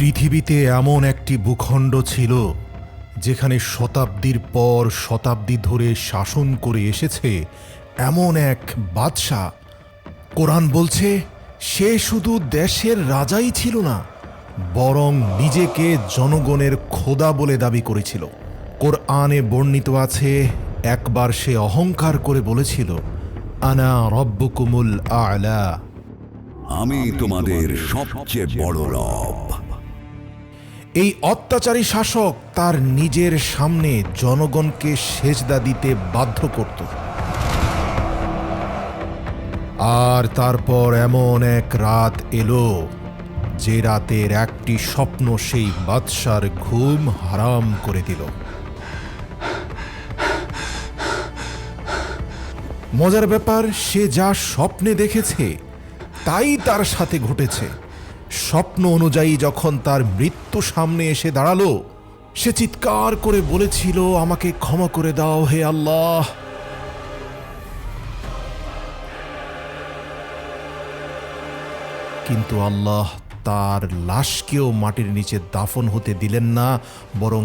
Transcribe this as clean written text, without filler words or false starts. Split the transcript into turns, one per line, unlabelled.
পৃথিবীতে এমন একটি ভূখণ্ড ছিল যেখানে শতাব্দীর পর শতাব্দী ধরে শাসন করে এসেছে এমন এক বাদশা। কোরআন বলছে সে শুধু দেশের রাজাই ছিল না, বরং নিজেকে জনগণের খোদা বলে দাবি করেছিল। কোরআনে বর্ণিত আছে, একবার সে অহংকার করে বলেছিল, আনা রব্বুকুমুল আ'লা,
আমি তোমাদের সবচেয়ে বড় রব।
এই অত্যাচারী শাসক তার নিজের সামনে জনগণকে সেজদা দিতে বাধ্য করত। আর তারপর এমন এক রাত এলো যে রাতের একটি স্বপ্ন সেই বাদশার ঘুম হারাম করে দিল। মজার ব্যাপার, সে যা স্বপ্নে দেখেছে তাই তার সাথে ঘটেছে। স্বপ্ন অনুযায়ী যখন তার মৃত্যু সামনে এসে দাঁড়ালো, সে চিৎকার করে বলেছিল, আমাকে ক্ষমা করে দাও হে আল্লাহ। কিন্তু আল্লাহ তার লাশকেও মাটির নিচে দাফন হতে দিলেন না, বরং